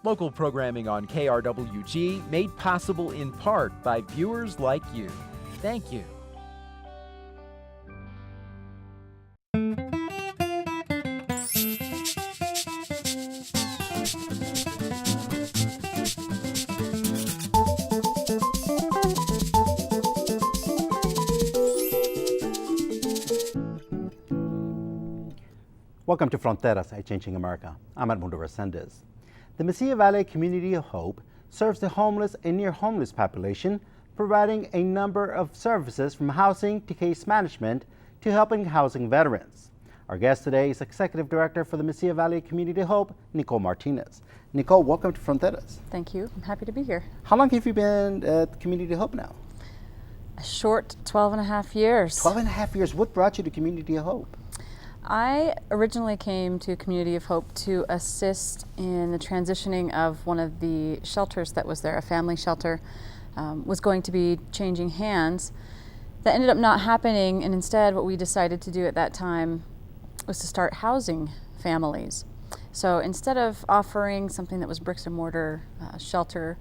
Local programming on KRWG made possible in part by viewers like you. Thank you. Welcome to Fronteras, a Changing America. I'm Edmundo Resendez. The Mesilla Valley Community of Hope serves the homeless and near homeless population, providing a number of services from housing to case management to helping housing veterans. Our guest today is Executive Director for the Mesilla Valley Community of Hope, Nicole Martinez. Nicole, welcome to Fronteras. Thank you. I'm happy to be here. How long have you been at Community of Hope now? A short 12 and a half years. 12 and a half years. What brought you to Community of Hope? I originally came to Community of Hope to assist in the transitioning of one of the shelters that was there, a family shelter, was going to be changing hands. That ended up not happening, and instead what we decided to do at that time was to start housing families. So instead of offering something that was bricks and mortar shelter,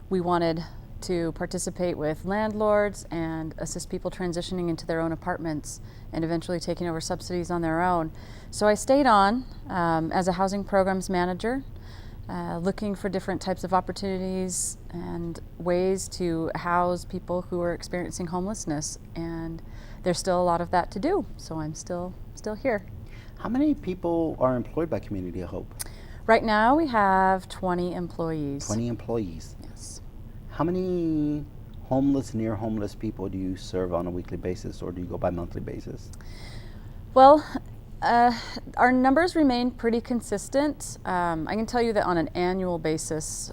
we wanted to participate with landlords and assist people transitioning into their own apartments and eventually taking over subsidies on their own. So I stayed on as a housing programs manager, looking for different types of opportunities and ways to house people who are experiencing homelessness, and there's still a lot of that to do, so I'm still here. How many people are employed by Community of Hope? Right now we have 20 employees. 20 employees. Yes. How many homeless, near homeless people do you serve on a weekly basis, or do you go by monthly basis? Well, our numbers remain pretty consistent. I can tell you that on an annual basis,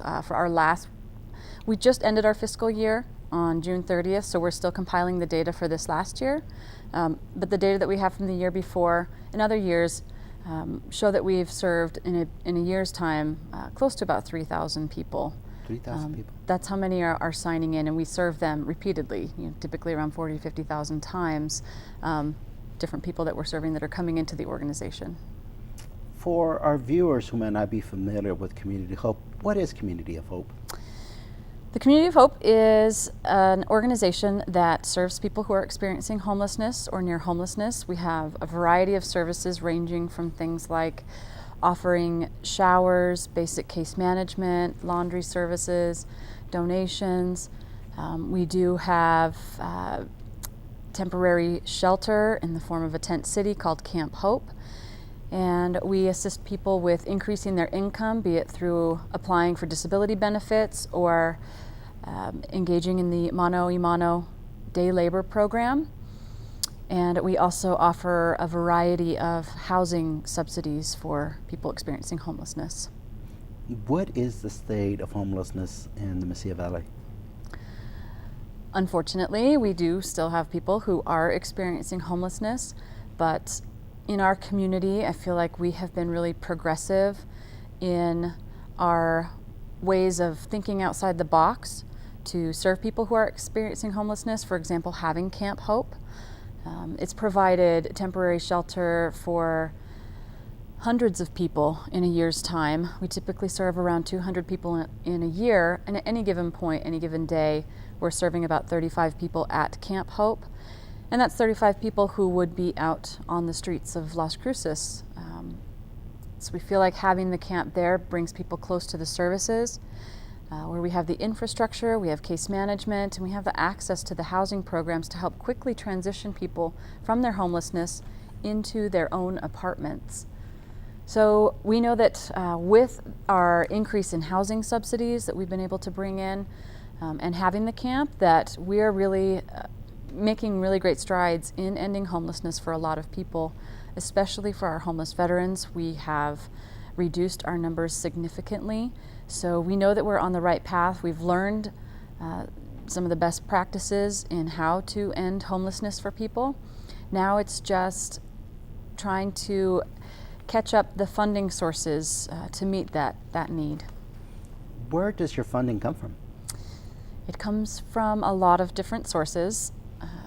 we just ended our fiscal year on June 30th, so we're still compiling the data for this last year. But the data that we have from the year before and other years show that we've served in a year's time close to about 3,000 people. 3,000 people. That's how many are signing in, and we serve them repeatedly, typically around 40,000 to 50,000 times, different people that we're serving that are coming into the organization. For our viewers who may not be familiar with Community of Hope, what is Community of Hope? The Community of Hope is an organization that serves people who are experiencing homelessness or near homelessness. We have a variety of services ranging from things like offering showers, basic case management, laundry services, donations. We do have temporary shelter in the form of a tent city called Camp Hope. And we assist people with increasing their income, be it through applying for disability benefits or engaging in the ManoAMano day labor program. And we also offer a variety of housing subsidies for people experiencing homelessness. What is the state of homelessness in the Mesilla Valley? Unfortunately, we do still have people who are experiencing homelessness, but in our community, I feel like we have been really progressive in our ways of thinking outside the box to serve people who are experiencing homelessness. For example, having Camp Hope. It's provided temporary shelter for hundreds of people in a year's time. We typically serve around 200 people in a year, and at any given point, any given day, we're serving about 35 people at Camp Hope. And that's 35 people who would be out on the streets of Las Cruces. So we feel like having the camp there brings people close to the services, where we have the infrastructure, we have case management, and we have the access to the housing programs to help quickly transition people from their homelessness into their own apartments. So we know that with our increase in housing subsidies that we've been able to bring in and having the camp, that we're really making really great strides in ending homelessness for a lot of people, especially for our homeless veterans. We have reduced our numbers significantly, so we know that we're on the right path. We've learned some of the best practices in how to end homelessness for people. Now it's just trying to catch up the funding sources to meet that need. Where does your funding come from? It comes from a lot of different sources.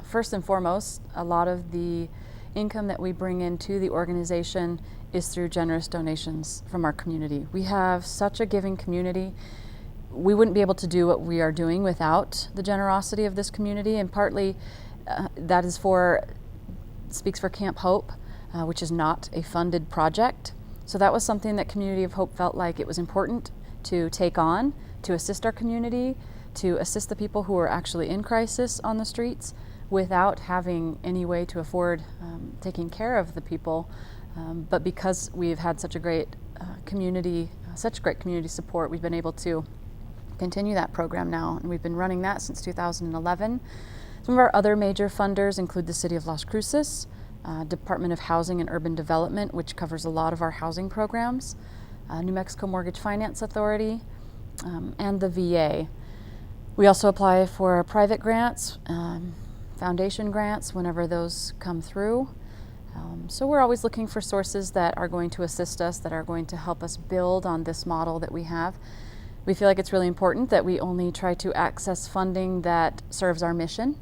First and foremost, a lot of the income that we bring into the organization is through generous donations from our community. We have such a giving community. We wouldn't be able to do what we are doing without the generosity of this community, and partly that speaks for Camp Hope, which is not a funded project. So that was something that Community of Hope felt like it was important to take on, to assist our community, to assist the people who are actually in crisis on the streets without having any way to afford taking care of the people. But because we've had such a great community support, we've been able to continue that program now, and we've been running that since 2011. Some of our other major funders include the City of Las Cruces, Department of Housing and Urban Development, which covers a lot of our housing programs, New Mexico Mortgage Finance Authority, and the VA. We also apply for private grants, foundation grants whenever those come through. So we're always looking for sources that are going to assist us, that are going to help us build on this model that we have. We feel like it's really important that we only try to access funding that serves our mission.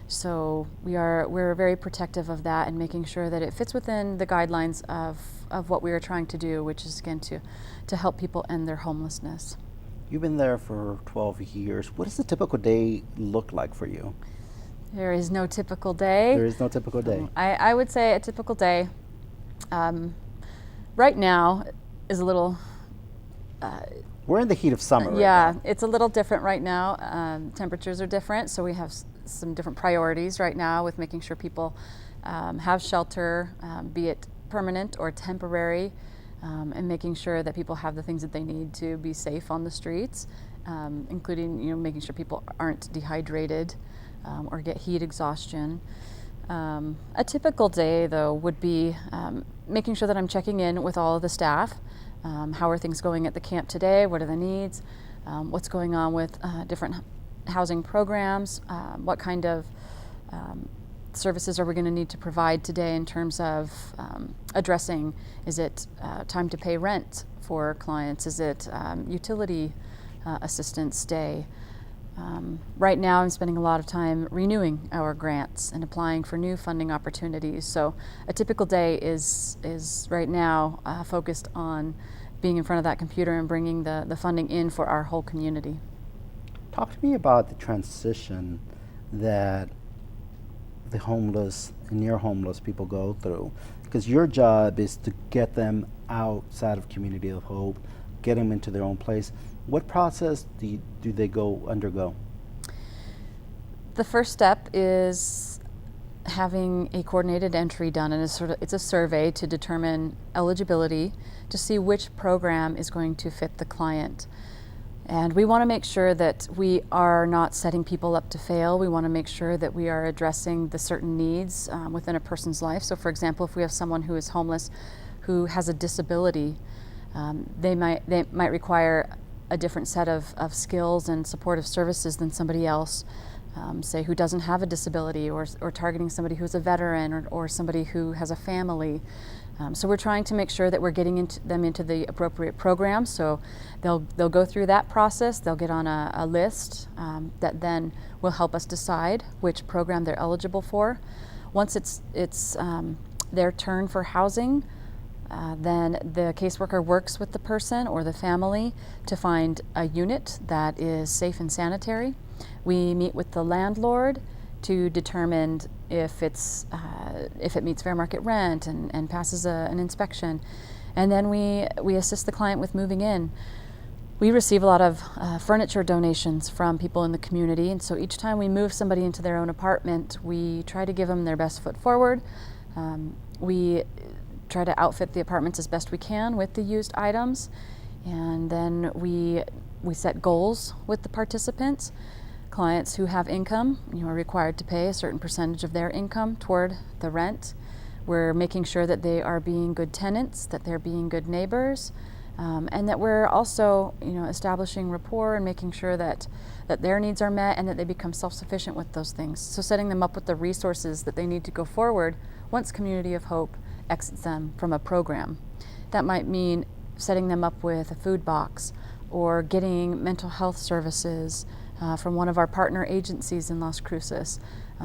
So we're very protective of that and making sure that it fits within the guidelines of what we are trying to do, which is again to help people end their homelessness. You've been there for 12 years. What does a typical day look like for you? There is no typical day. There is no typical day. I would say a typical day right now is a little... We're in the heat of summer right now. It's a little different right now. Temperatures are different, so we have some different priorities right now with making sure people have shelter, be it permanent or temporary, and making sure that people have the things that they need to be safe on the streets, including making sure people aren't dehydrated or get heat exhaustion. A typical day, though, would be making sure that I'm checking in with all of the staff. How are things going at the camp today? What are the needs? What's going on with different housing programs? What kind of services are we going to need to provide today in terms of addressing? Is it time to pay rent for clients? Is it utility assistance day? Right now I'm spending a lot of time renewing our grants and applying for new funding opportunities. So a typical day is right now focused on being in front of that computer and bringing the funding in for our whole community. Talk to me about the transition that the homeless and near homeless people go through, because your job is to get them outside of Community of Hope, get them into their own place. What process do they undergo? The first step is having a coordinated entry done, and it's a survey to determine eligibility to see which program is going to fit the client. And we want to make sure that we are not setting people up to fail. We want to make sure that we are addressing the certain needs within a person's life. So for example, if we have someone who is homeless who has a disability, they might require a different set of skills and supportive services than somebody else, say who doesn't have a disability, or targeting somebody who's a veteran or somebody who has a family. So we're trying to make sure that we're getting them into the appropriate program. So they'll go through that process. They'll get on a list that then will help us decide which program they're eligible for. Once it's their turn for housing, then the caseworker works with the person or the family to find a unit that is safe and sanitary. We meet with the landlord to determine if it meets fair market rent and passes an inspection. And then we assist the client with moving in. We receive a lot of furniture donations from people in the community, and so each time we move somebody into their own apartment, we try to give them their best foot forward. We try to outfit the apartments as best we can with the used items, and then we set goals with the participants. Clients who have income, are required to pay a certain percentage of their income toward the rent. We're making sure that they are being good tenants, that they're being good neighbors, and that we're also, establishing rapport and making sure that their needs are met and that they become self-sufficient with those things. So setting them up with the resources that they need to go forward once Community of Hope exits them from a program. That might mean setting them up with a food box or getting mental health services, from one of our partner agencies in Las Cruces.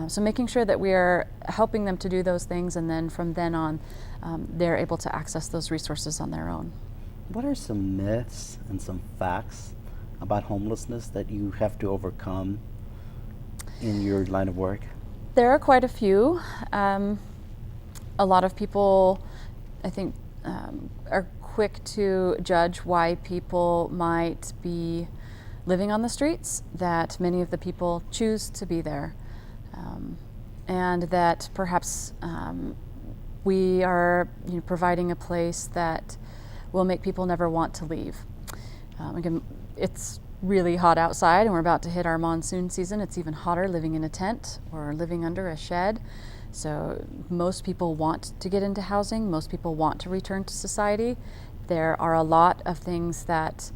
So making sure that we are helping them to do those things, and then from then on, they're able to access those resources on their own. What are some myths and some facts about homelessness that you have to overcome in your line of work? There are quite a few. A lot of people, I think, are quick to judge why people might be living on the streets, that many of the people choose to be there, and that perhaps we are providing a place that will make people never want to leave. Again, it's really hot outside and we're about to hit our monsoon season. It's even hotter living in a tent or living under a shed. So most people want to get into housing. Most people want to return to society. There are a lot of things that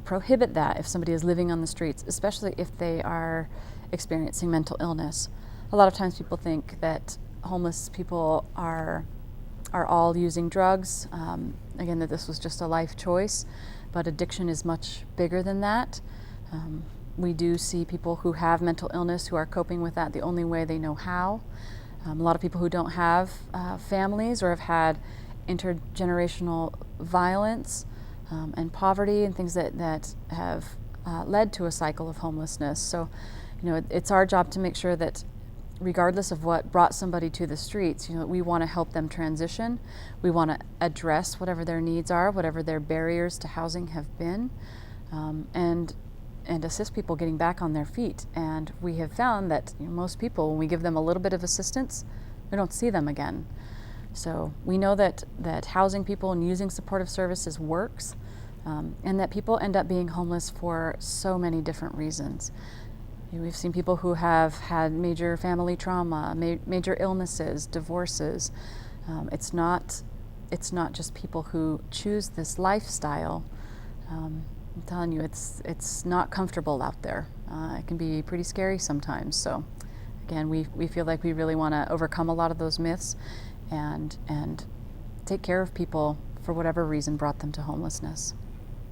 prohibit that if somebody is living on the streets, especially if they are experiencing mental illness. A lot of times people think that homeless people are all using drugs. Again, that this was just a life choice, but addiction is much bigger than that. We do see people who have mental illness who are coping with that the only way they know how. A lot of people who don't have families or have had intergenerational violence and poverty and things that have led to a cycle of homelessness. So, it's our job to make sure that regardless of what brought somebody to the streets, we want to help them transition. We want to address whatever their needs are, whatever their barriers to housing have been, and assist people getting back on their feet. And we have found that most people, when we give them a little bit of assistance, we don't see them again. So we know that housing people and using supportive services works, and that people end up being homeless for so many different reasons. We've seen people who have had major family trauma, major illnesses, divorces. It's not just people who choose this lifestyle. I'm telling you, it's not comfortable out there. It can be pretty scary sometimes. So, again, we feel like we really want to overcome a lot of those myths, and take care of people for whatever reason brought them to homelessness.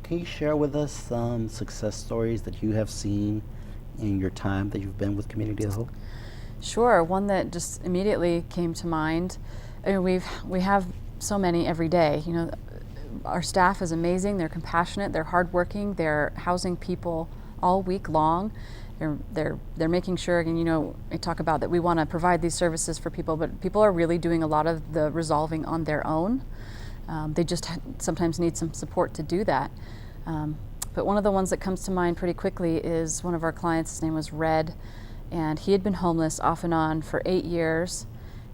Can you share with us some success stories that you have seen in your time that you've been with Community of Hope? Sure. One that just immediately came to mind. We have so many every day. Our staff is amazing. They're compassionate. They're hardworking. They're housing people all week long. They're making sure. And I talk about that we want to provide these services for people, but people are really doing a lot of the resolving on their own. They just sometimes need some support to do that. But one of the ones that comes to mind pretty quickly is one of our clients. His name was Red, and he had been homeless off and on for 8 years,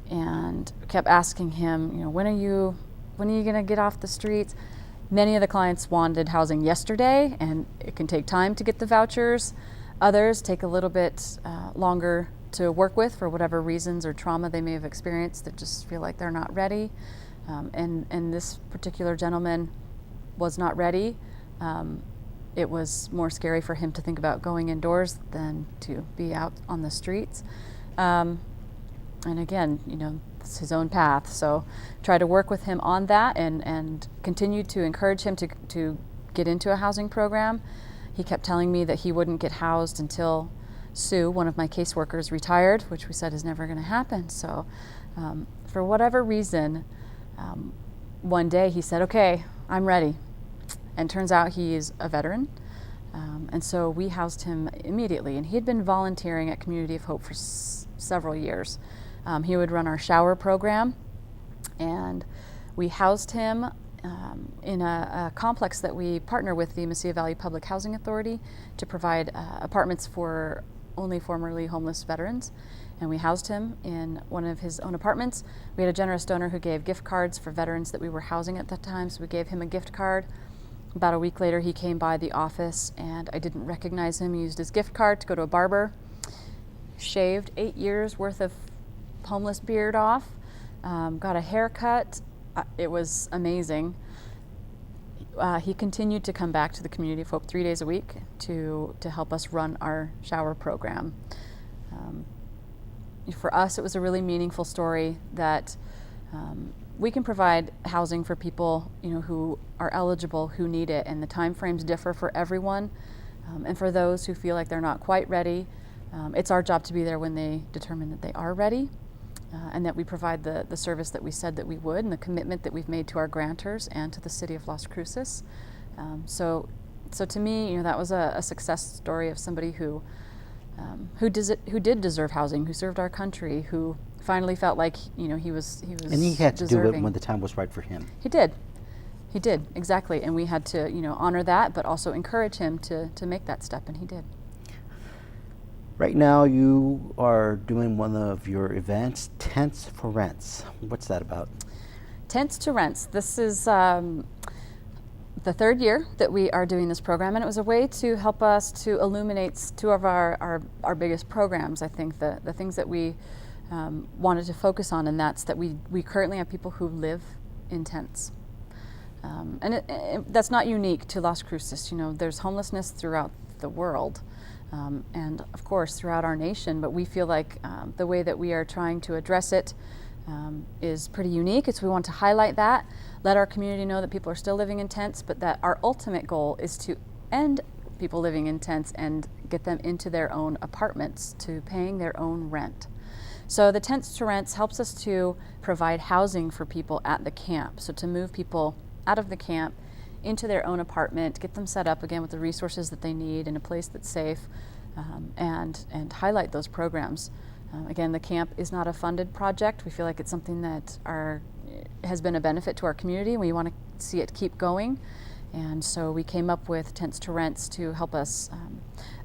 and kept asking him, when are you going to get off the streets? Many of the clients wanted housing yesterday, and it can take time to get the vouchers. Others take a little bit longer to work with for whatever reasons or trauma they may have experienced that just feel like they're not ready. And this particular gentleman was not ready. It was more scary for him to think about going indoors than to be out on the streets. And again, it's his own path. So try to work with him on that and continue to encourage him to get into a housing program. He kept telling me that he wouldn't get housed until Sue, one of my caseworkers, retired, which we said is never going to happen. So for whatever reason, one day he said, okay, I'm ready. And turns out he is a veteran. And so we housed him immediately. And he had been volunteering at Community of Hope for several years. He would run our shower program. And we housed him in a complex that we partner with the Mesilla Valley Public Housing Authority to provide apartments for only formerly homeless veterans. And we housed him in one of his own apartments. We had a generous donor who gave gift cards for veterans that we were housing at that time. So we gave him a gift card. About a week later, he came by the office, and I didn't recognize him. He used his gift card to go to a barber, shaved 8 years worth of homeless beard off, got a haircut. It was amazing. He continued to come back to the Community of Hope 3 days a week to help us run our shower program. For us, it was a really meaningful story that we can provide housing for people, who are eligible, who need it, and the time frames differ for everyone. And for those who feel like they're not quite ready, it's our job to be there when they determine that they are ready, and that we provide the service that we said that we would, and the commitment that we've made to our grantors and to the city of Las Cruces. So to me, that was a success story of somebody who did deserve housing, who served our country, who finally felt like he was And he had to deserving. do it when the time was right for him. He did, exactly, and we had to honor that, but also encourage him to make that step, and he did. Right now, you are doing one of your events, Tents for Rents. What's that about? Tents to Rents. This is the third year that we are doing this program, and it was a way to help us to illuminate two of our biggest programs. I think the things that we wanted to focus on, and that's that we currently have people who live in tents. And that's not unique to Las Cruces. There's homelessness throughout the world, and of course throughout our nation, but we feel like the way that we are trying to address it is pretty unique. We want to highlight that, let our community know that people are still living in tents, but that our ultimate goal is to end people living in tents and get them into their own apartments, to paying their own rent. So the Tents to Rents helps us to provide housing for people at the camp, so to move people out of the camp into their own apartment, get them set up again with the resources that they need in a place that's safe, and highlight those programs. Again, the camp is not a funded project. We feel like it's something that has been a benefit to our community, and we want to see it keep going. And so we came up with Tents to Rents to help us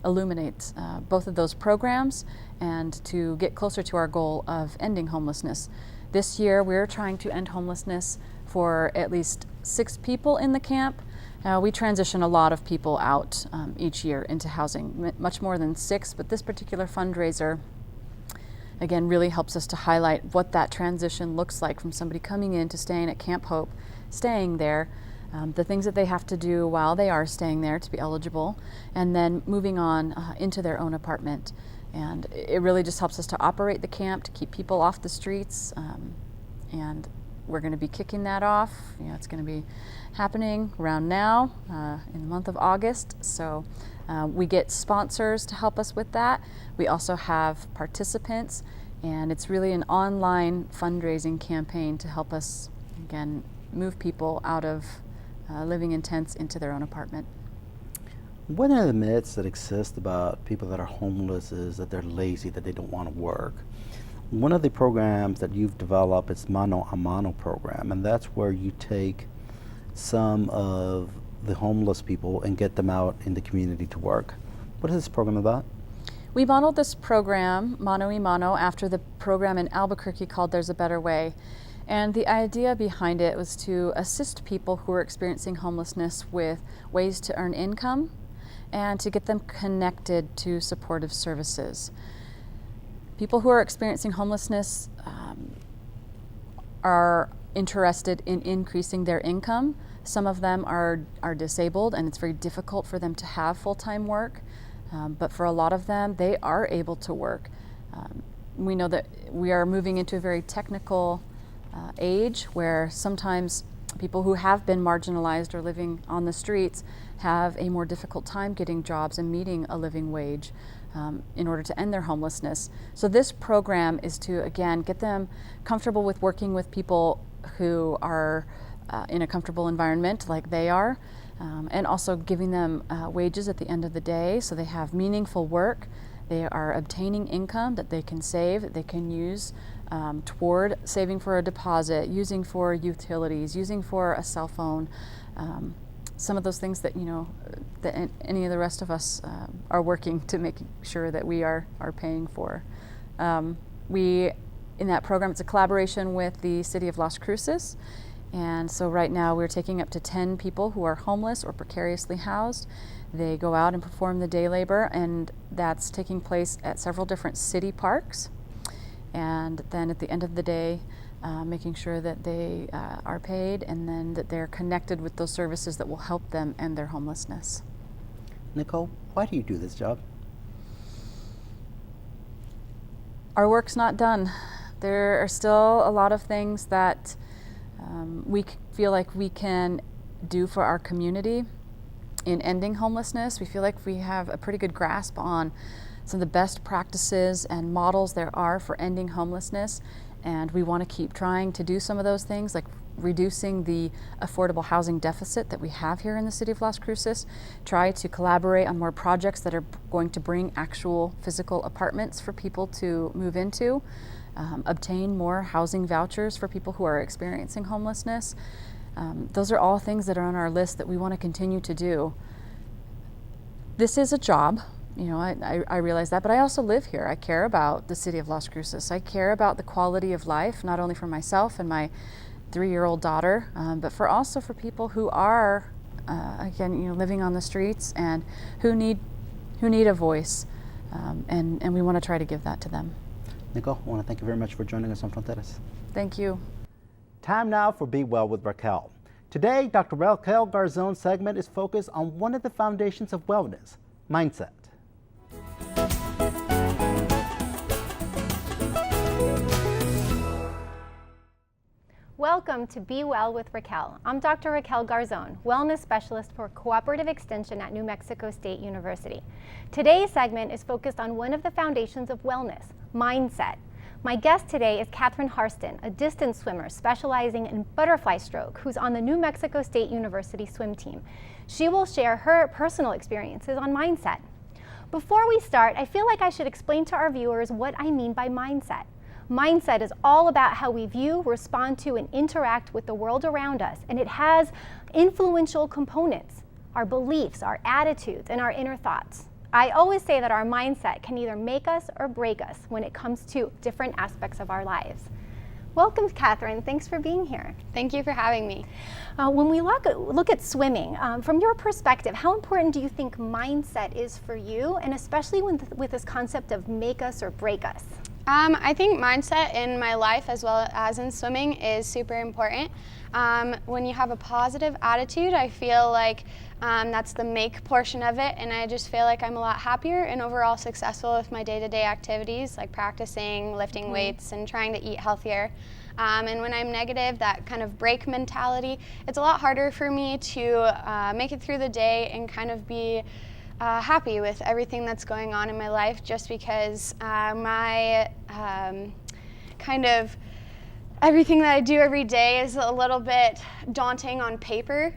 illuminate both of those programs and to get closer to our goal of ending homelessness. This year, we're trying to end homelessness for at least 6 people in the camp. We transition a lot of people out each year into housing, much more than 6, but this particular fundraiser, again, really helps us to highlight what that transition looks like from somebody coming in to staying at Camp Hope, staying there, the things that they have to do while they are staying there to be eligible, and then moving on into their own apartment. And it really just helps us to operate the camp, to keep people off the streets, and we're going to be kicking that off. It's going to be happening around now in the month of August. So we get sponsors to help us with that. We also have participants, and it's really an online fundraising campaign to help us, again, move people out of living in tents into their own apartment. One of the myths that exist about people that are homeless is that they're lazy, that they don't want to work. One of the programs that you've developed is ManoAMano program, and that's where you take some of the homeless people and get them out in the community to work. What is this program about? We modeled this program, ManoAMano, after the program in Albuquerque called There's a Better Way. And the idea behind it was to assist people who are experiencing homelessness with ways to earn income and to get them connected to supportive services. People who are experiencing homelessness are interested in increasing their income. Some of them are disabled, and it's very difficult for them to have full-time work. But for a lot of them, they are able to work. We know that we are moving into a very technical age where sometimes people who have been marginalized or living on the streets have a more difficult time getting jobs and meeting a living wage in order to end their homelessness. So this program is to, again, get them comfortable with working with people who are in a comfortable environment like they are, and also giving them wages at the end of the day so they have meaningful work. They are obtaining income that they can save, that they can use toward saving for a deposit, using for utilities, using for a cell phone, some of those things that that any of the rest of us are working to make sure that we are paying for. In that program, it's a collaboration with the city of Las Cruces, and so right now we're taking up to 10 people who are homeless or precariously housed. They go out and perform the day labor, and that's taking place at several different city parks. And then at the end of the day, making sure that they are paid and then that they're connected with those services that will help them end their homelessness. Nicole, why do you do this job? Our work's not done. There are still a lot of things that we feel like we can do for our community. in ending homelessness. We feel like we have a pretty good grasp on some of the best practices and models there are for ending homelessness, and we want to keep trying to do some of those things, like reducing the affordable housing deficit that we have here in the city of Las Cruces, try to collaborate on more projects that are going to bring actual physical apartments for people to move into, obtain more housing vouchers for people who are experiencing homelessness. Those are all things that are on our list that we want to continue to do. This is a job, you know, I realize that, but I also live here. I care about the city of Las Cruces. I care about the quality of life, not only for myself and my 3-year-old daughter, but also for people who are, again, you know, living on the streets and who need a voice, and we want to try to give that to them. Nicole, I want to thank you very much for joining us on Fronteras. Thank you. Time now for Be Well with Raquel. Today, Dr. Raquel Garzon's segment is focused on one of the foundations of wellness, mindset. Welcome to Be Well with Raquel. I'm Dr. Raquel Garzon, Wellness Specialist for Cooperative Extension at New Mexico State University. Today's segment is focused on one of the foundations of wellness, mindset. My guest today is Catherine Harston, a distance swimmer specializing in butterfly stroke, who's on the New Mexico State University swim team. She will share her personal experiences on mindset. Before we start, I feel like I should explain to our viewers what I mean by mindset. Mindset is all about how we view, respond to, and interact with the world around us, and it has influential components, our beliefs, our attitudes, and our inner thoughts. I always say that our mindset can either make us or break us when it comes to different aspects of our lives. Welcome, Catherine. Thanks for being here. Thank you for having me. When we look at swimming, from your perspective, how important do you think mindset is for you, and especially with this concept of make us or break us? I think mindset in my life as well as in swimming is super important. When you have a positive attitude, I feel like that's the make portion of it, and I just feel like I'm a lot happier and overall successful with my day-to-day activities, like practicing, lifting weights, and trying to eat healthier. And when I'm negative, that kind of break mentality, it's a lot harder for me to make it through the day and kind of be happy with everything that's going on in my life, just because my kind of everything that I do every day is a little bit daunting on paper,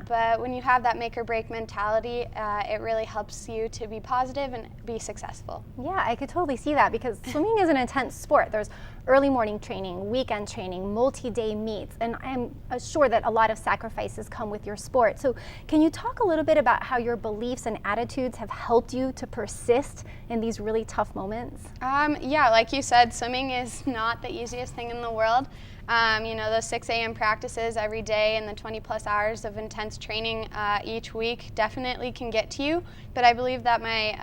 but when you have that make or break mentality, it really helps you to be positive and be successful. Yeah, I could totally see that, because swimming is an intense sport. There's early morning training, weekend training, multi-day meets, and I'm sure that a lot of sacrifices come with your sport. So can you talk a little bit about how your beliefs and attitudes have helped you to persist in these really tough moments? Yeah, like you said, swimming is not the easiest thing in the world. You know, those 6 a.m. practices every day and the 20 plus hours of intense training each week definitely can get to you, but I believe that my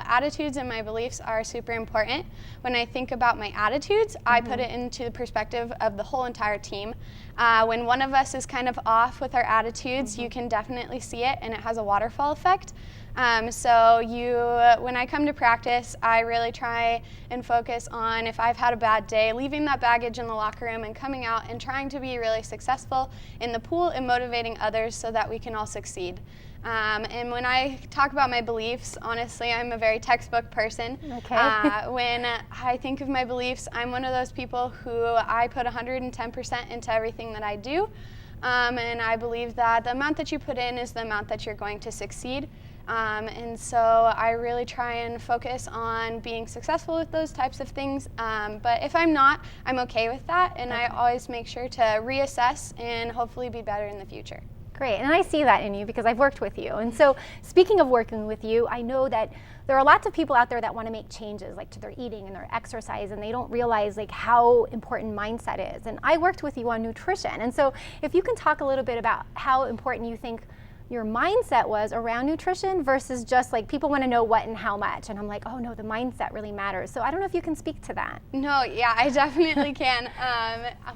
attitudes and my beliefs are super important. When I think about my attitudes, I put it into the perspective of the whole entire team. When one of us is kind of off with our attitudes, you can definitely see it, and it has a waterfall effect. When I come to practice, I really try and focus on, if I've had a bad day, leaving that baggage in the locker room and coming out and trying to be really successful in the pool and motivating others so that we can all succeed. And when I talk about my beliefs, honestly, I'm a very textbook person. Okay. When I think of my beliefs, I'm one of those people who I put 110% into everything that I do. And I believe that the amount that you put in is the amount that you're going to succeed. And so I really try and focus on being successful with those types of things. But if I'm not, I'm okay with that. And I always make sure to reassess and hopefully be better in the future. Great, and I see that in you because I've worked with you. And so speaking of working with you, I know that there are lots of people out there that want to make changes, like to their eating and their exercise, and they don't realize like how important mindset is. And I worked with you on nutrition. And so if you can talk a little bit about how important you think your mindset was around nutrition versus just like people want to know what and how much. And I'm like, oh no, the mindset really matters. So I don't know if you can speak to that. No, yeah, I definitely can.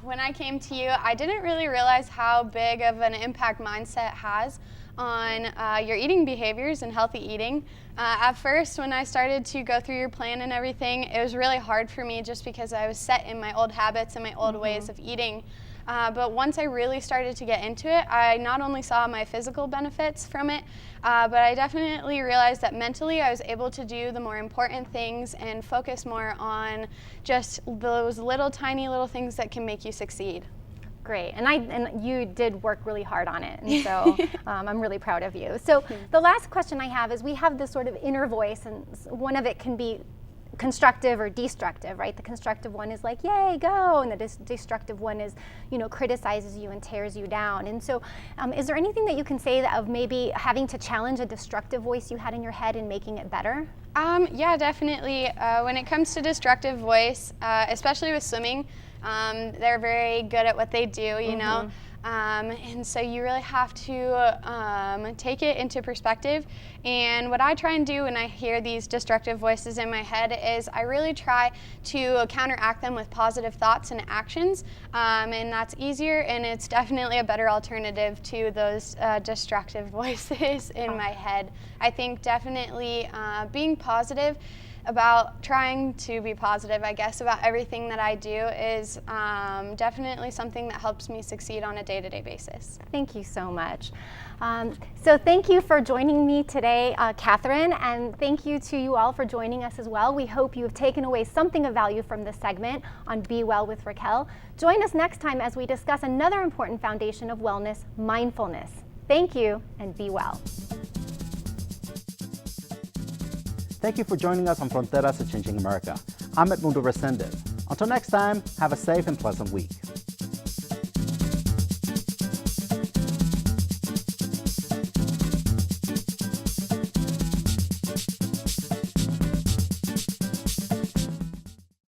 When I came to you, I didn't really realize how big of an impact mindset has on your eating behaviors and healthy eating. At first, when I started to go through your plan and everything, it was really hard for me just because I was set in my old habits and my old ways of eating. But once I really started to get into it, I not only saw my physical benefits from it, but I definitely realized that mentally I was able to do the more important things and focus more on just those little tiny little things that can make you succeed. Great, and you did work really hard on it, and so I'm really proud of you. So the last question I have is, we have this sort of inner voice, and one of it can be constructive or destructive, right? The constructive one is like, yay, go, and the destructive one is, criticizes you and tears you down. And so is there anything that you can say of maybe having to challenge a destructive voice you had in your head and making it better? Yeah, definitely. When it comes to destructive voice, especially with swimming, they're very good at what they do, you know, and so you really have to take it into perspective. And what I try and do when I hear these destructive voices in my head is I really try to counteract them with positive thoughts and actions, and that's easier, and it's definitely a better alternative to those destructive voices in my head. I think definitely being positive about trying to be positive, I guess, about everything that I do is definitely something that helps me succeed on a day-to-day basis. Thank you so much. So thank you for joining me today, Catherine, and thank you to you all for joining us as well. We hope you have taken away something of value from this segment on Be Well with Raquel. Join us next time as we discuss another important foundation of wellness, mindfulness. Thank you, and be well. Thank you for joining us on Fronteras, Changing America. I'm Edmundo Resendez. Until next time, have a safe and pleasant week.